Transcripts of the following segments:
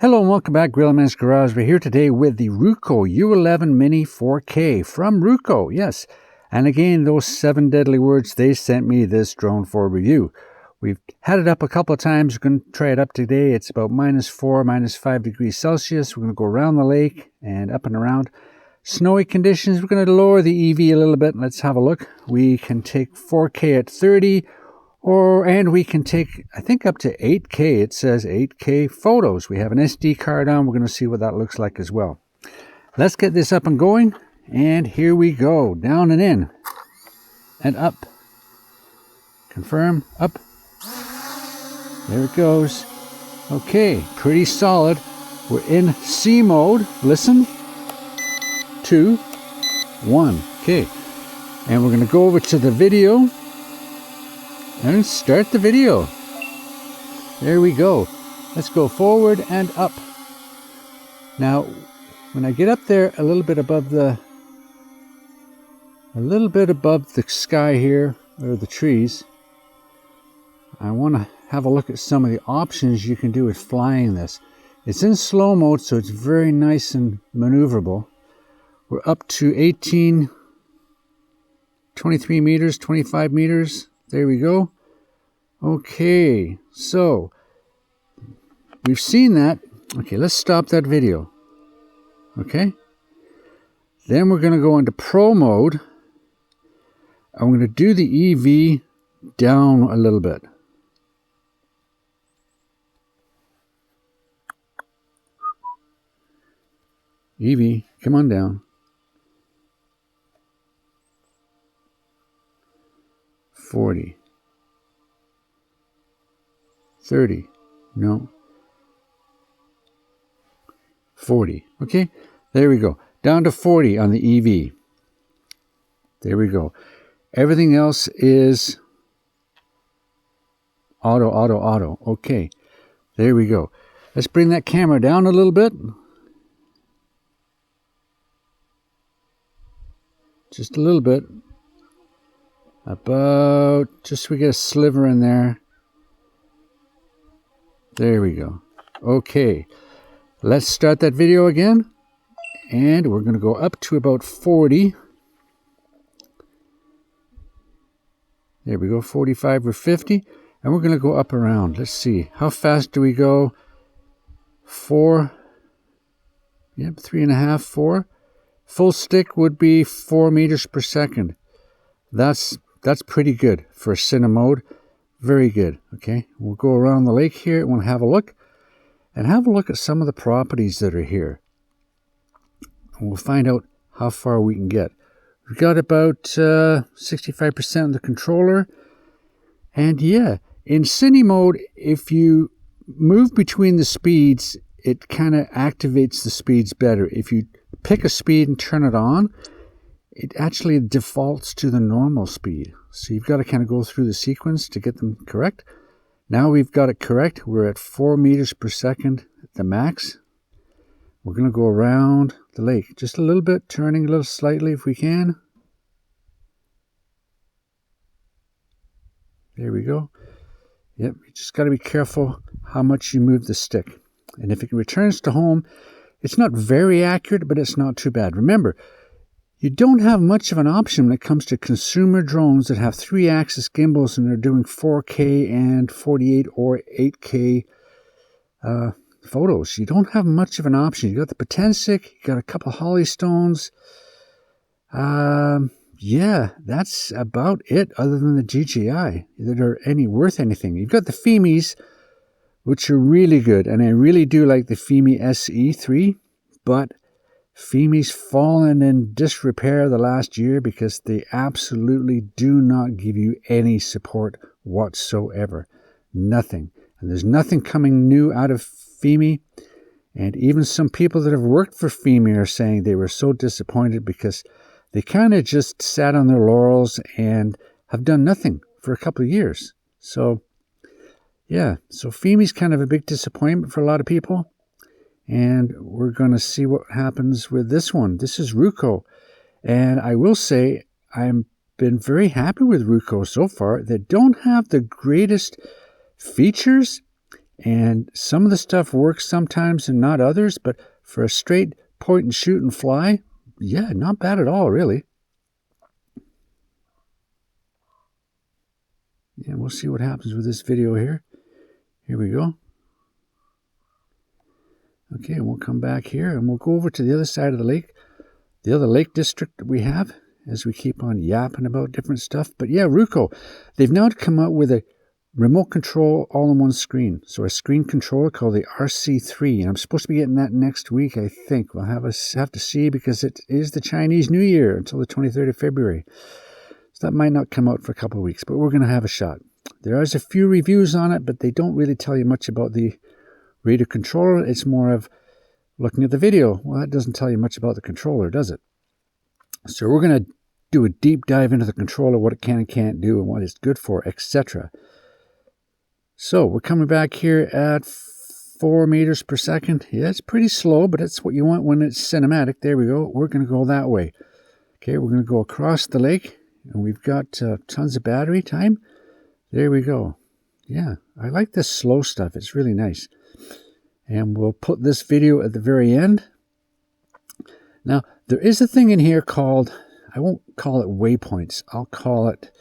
Hello and welcome back, Grillman's Garage. We're here today with the Ruko U11Mini 4K from Ruko, yes. And again, those 7 deadly words, they sent me this drone for review. We've had it up a couple of times. We're going to try it up today. It's about -4, -5 degrees Celsius. We're going to go around the lake and up and around. Snowy conditions. We're going to lower the EV a little bit. Let's have a look. We can take 4K at 30. And we can take, I think, up to 8K. It says 8K photos. We have an SD card on. We're going to see what that looks like as well. Let's get this up and going. And here we go. Down and in. And up. Confirm. Up. There it goes. Okay. Pretty solid. We're in C mode. Listen. 2, 1. Okay. And we're going to go over to the video. And start the video. There we go. Let's go forward and up. Now, when I get up there a little bit above the sky here, or the trees, I want to have a look at some of the options you can do with flying this. It's in slow mode, so it's very nice and maneuverable. We're up to 18, 23 meters, 25 meters. There we go. Okay, so we've seen that. Okay, let's stop that video. Okay. Then we're going to go into Pro mode. I'm going to do the EV down a little bit. EV, come on down. 40. 30. No. 40. Okay. There we go. Down to 40 on the EV. There we go. Everything else is auto. Okay. There we go. Let's bring that camera down a little bit. Just a little bit. About, just so we get a sliver in there. There we go. Okay. Let's start that video again. And we're going to go up to about 40. There we go. 45 or 50. And we're going to go up around. Let's see. How fast do we go? 4. Yep, 3.5, 4. Full stick would be 4 meters per second. That's pretty good for a cine mode. Very good. Okay, we'll go around the lake here and we'll have a look. And have a look at some of the properties that are here. And we'll find out how far we can get. We've got about 65% of the controller. And yeah, in cine mode, if you move between the speeds, it kind of activates the speeds better. If you pick a speed and turn it on, it actually defaults to the normal speed. So you've got to kind of go through the sequence to get them correct. Now we've got it correct. We're at 4 meters per second at the max. We're going to go around the lake just a little bit, turning a little slightly if we can. There we go. Yep, you just got to be careful how much you move the stick. And if it returns to home, it's not very accurate, but it's not too bad. Remember, you don't have much of an option when it comes to consumer drones that have 3-axis gimbals and they're doing 4K and 48 or 8K photos. You don't have much of an option. You got the Potensic, you got a couple Holystones. Yeah, that's about it other than the DJI that are worth anything. You've got the FIMIs, which are really good, and I really do like the FIMI SE3, but FIMI's fallen in disrepair the last year because they absolutely do not give you any support whatsoever. Nothing. And there's nothing coming new out of FIMI. And even some people that have worked for FIMI are saying they were so disappointed because they kind of just sat on their laurels and have done nothing for a couple of years. So, yeah. So FIMI's kind of a big disappointment for a lot of people. And we're going to see what happens with this one. This is Ruko. And I will say, I've been very happy with Ruko so far. They don't have the greatest features, And some of the stuff works sometimes and not others, but for a straight point and shoot and fly, yeah, not bad at all, really. And we'll see what happens with this video here. Here we go. Okay, and we'll come back here and we'll go over to the other side of the lake, the other lake district that we have, as we keep on yapping about different stuff. But yeah, Ruko, they've now come out with a remote control all-in-one screen. So a screen controller called the RC3. And I'm supposed to be getting that next week, I think. We'll have to see, because it is the Chinese New Year until the 23rd of February. So that might not come out for a couple of weeks, but we're going to have a shot. There is a few reviews on it, but they don't really tell you much about the radio controller. It's more of looking at the video. Well, that doesn't tell you much about the controller, does it? So we're going to do a deep dive into the controller, what it can and can't do, and what it's good for, etc. So we're coming back here at 4 meters per second. Yeah, it's pretty slow, but it's what you want when it's cinematic. There we go. We're going to go that way. Okay, we're going to go across the lake, and we've got tons of battery time. There we go. Yeah, I like this slow stuff. It's really nice. And we'll put this video at the very end. Now, there is a thing in here called, I won't call it waypoints. I'll call it,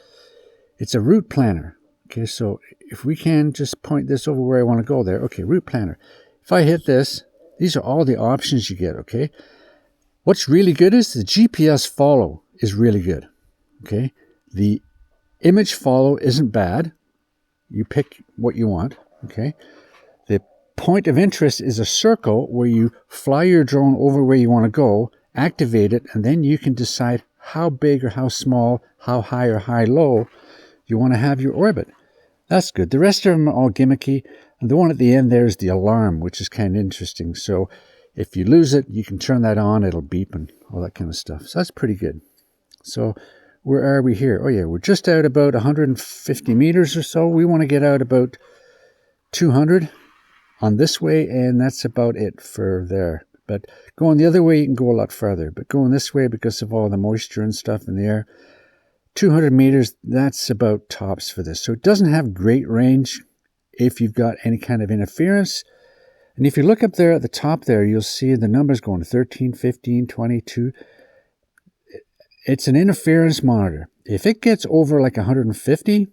it's a route planner. Okay, so if we can just point this over where I want to go there. Okay, route planner. If I hit this, these are all the options you get, okay? What's really good is the GPS follow is really good, okay? The image follow isn't bad. You pick what you want, okay? The point of interest is a circle where you fly your drone over where you want to go, activate it, and then you can decide how big or how small, how high or high low you want to have your orbit. That's good. The rest of them are all gimmicky. And the one at the end there is the alarm, which is kind of interesting. So if you lose it, you can turn that on. It'll beep and all that kind of stuff. So that's pretty good. So where are we here? Oh, yeah, we're just out about 150 meters or so. We want to get out about 200 on this way, and that's about it for there. But going the other way, you can go a lot further. But going this way, because of all the moisture and stuff in the air, 200 meters, that's about tops for this. So it doesn't have great range if you've got any kind of interference. And if you look up there at the top there, you'll see the numbers going 13, 15, 22. It's an interference monitor. If it gets over like 150,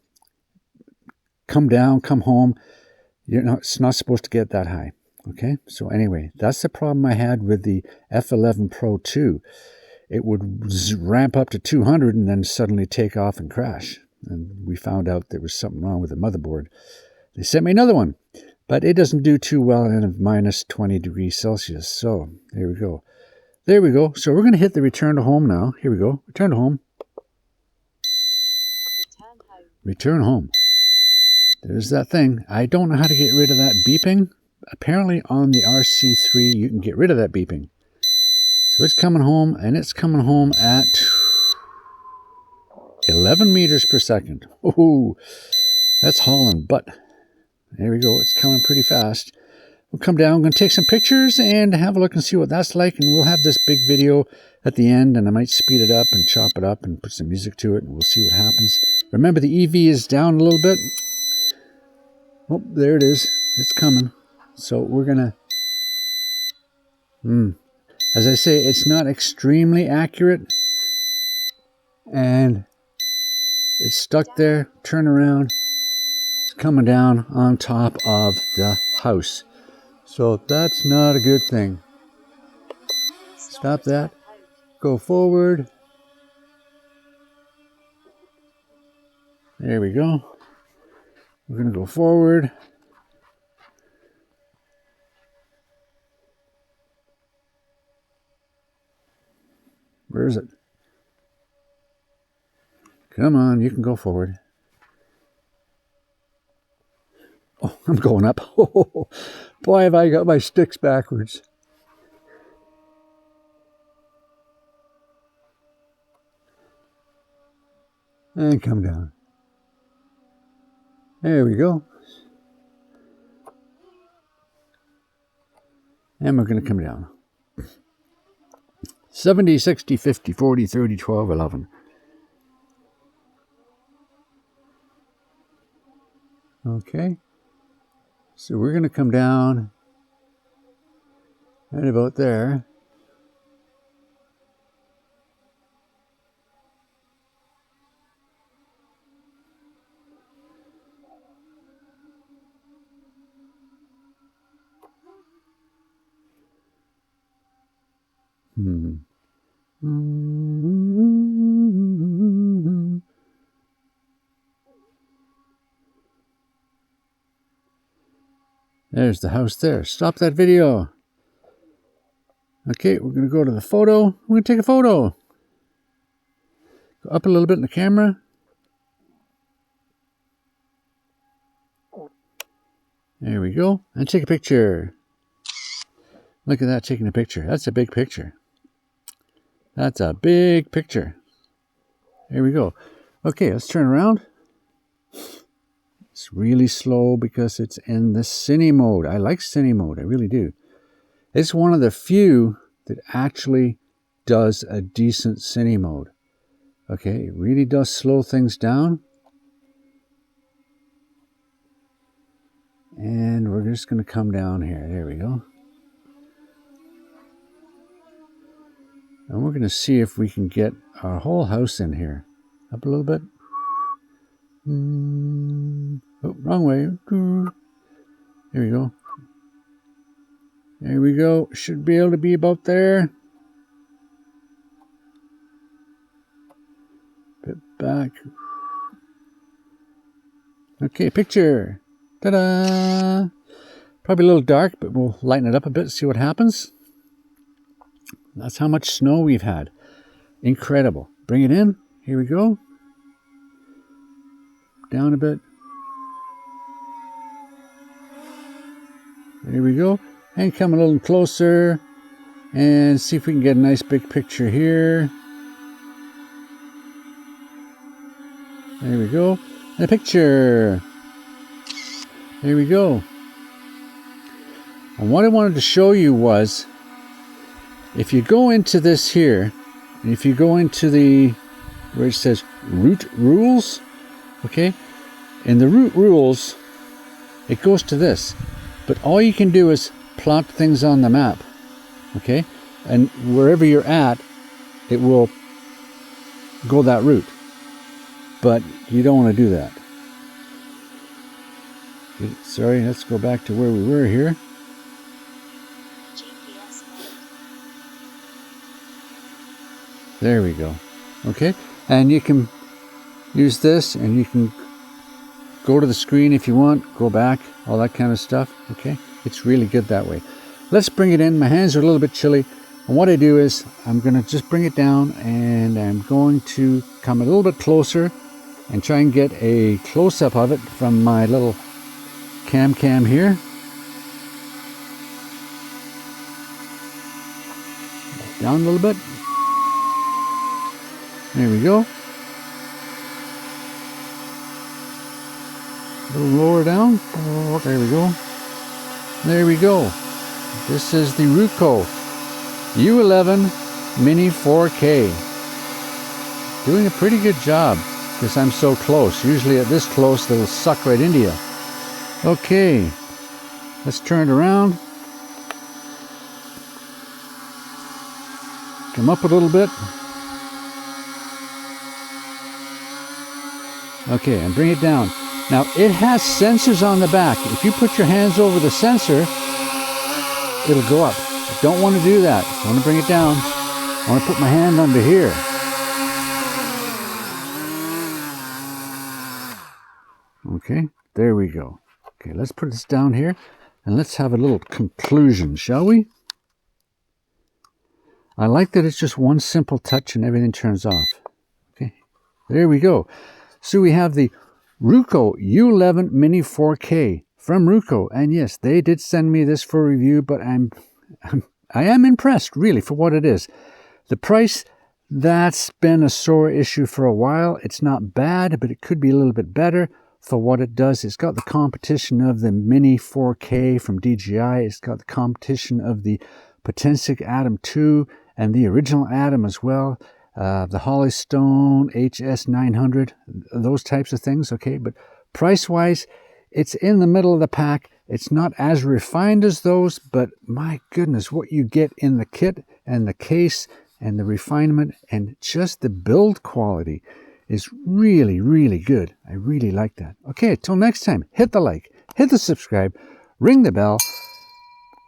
come down, come home. It's not supposed to get that high. Okay, so anyway, that's the problem I had with the F11 Pro 2. It would ramp up to 200 and then suddenly take off and crash. And we found out there was something wrong with the motherboard. They sent me another one, but it doesn't do too well in minus 20 degrees Celsius. So there we go. There we go. So we're going to hit the return to home now. Here we go. Return to home. Return home. There's that thing. I don't know how to get rid of that beeping. Apparently on the RC3 you can get rid of that beeping. So it's coming home, and it's coming home at 11 meters per second. Oh, that's hauling butt. There we go. It's coming pretty fast. We'll come down. I'm going to take some pictures and have a look and see what that's like. And we'll have this big video at the end, and I might speed it up and chop it up and put some music to it, and we'll see what happens. Remember, the EV is down a little bit. Oh, there it is. It's coming. So we're going to... As I say, it's not extremely accurate, and it's stuck there. Turn around. It's coming down on top of the house. So that's not a good thing. Stop that. Go forward. There we go. We're going to go forward. Where is it? Come on, you can go forward. Oh, I'm going up. Oh, boy, have I got my sticks backwards. And come down. There we go. And we're going to come down. 70, 60, 50, 40, 30, 12, 11. Okay. So we're going to come down right about there. There's the house there. Stop that video. Okay, we're going to go to the photo. We're going to take a photo. Go up a little bit in the camera. There we go. And take a picture. Look at that, taking a picture. That's a big picture. That's a big picture. There we go. Okay, let's turn around. It's really slow because it's in the cine mode. I like cine mode. I really do. It's one of the few that actually does a decent cine mode. Okay, it really does slow things down. And we're just going to come down here. There we go. And we're going to see if we can get our whole house in here. Up a little bit. Oh, wrong way. There we go. There we go. Should be able to be about there. Bit back. Okay, picture. Ta-da! Probably a little dark, but we'll lighten it up a bit, see what happens. That's how much snow we've had. Incredible. Bring it in. Here we go. Down a bit. There we go. And come a little closer. And see if we can get a nice big picture here. There we go. And a picture. There we go. And what I wanted to show you was, if you go into this here, and if you go into the, where it says route rules, okay, in the route rules, it goes to this. But all you can do is plot things on the map, okay? And wherever you're at, it will go that route. But you don't want to do that. Sorry, let's go back to where we were here. There we go. Okay, and you can use this, and you can go to the screen if you want, go back, all that kind of stuff. Okay, it's really good that way. Let's bring it in. My hands are a little bit chilly, and what I do is I'm going to just bring it down, and I'm going to come a little bit closer and try and get a close-up of it from my little cam here. Down a little bit. There we go. A little lower down. Oh, there we go. There we go. This is the Ruko U11Mini 4K. Doing a pretty good job because I'm so close. Usually at this close, they'll suck right into you. Okay, let's turn it around. Come up a little bit. Okay, and bring it down. Now, it has sensors on the back. If you put your hands over the sensor, it'll go up. I don't want to do that. I want to bring it down. I want to put my hand under here. Okay, there we go. Okay, let's put this down here, and let's have a little conclusion, shall we? I like that it's just one simple touch and everything turns off. Okay, there we go. So we have the Ruko U11Mini 4K from Ruko, and yes, they did send me this for review, but I am impressed, really, for what it is. The price, that's been a sore issue for a while. It's not bad, but it could be a little bit better for what it does. It's got the competition of the Mini 4K from DJI. It's got the competition of the Potensic Atom 2 and the original Atom as well. The Hollystone HS900, those types of things, okay? But price-wise, it's in the middle of the pack. It's not as refined as those, but my goodness, what you get in the kit and the case and the refinement and just the build quality is really, really good. I really like that. Okay, till next time, hit the like, hit the subscribe, ring the bell.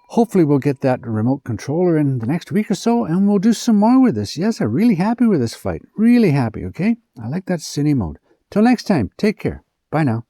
Hopefully we'll get that remote controller in the next week or so, and we'll do some more with this. Yes, I'm really happy with this fight. Really happy, okay? I like that cine mode. Till next time, take care. Bye now.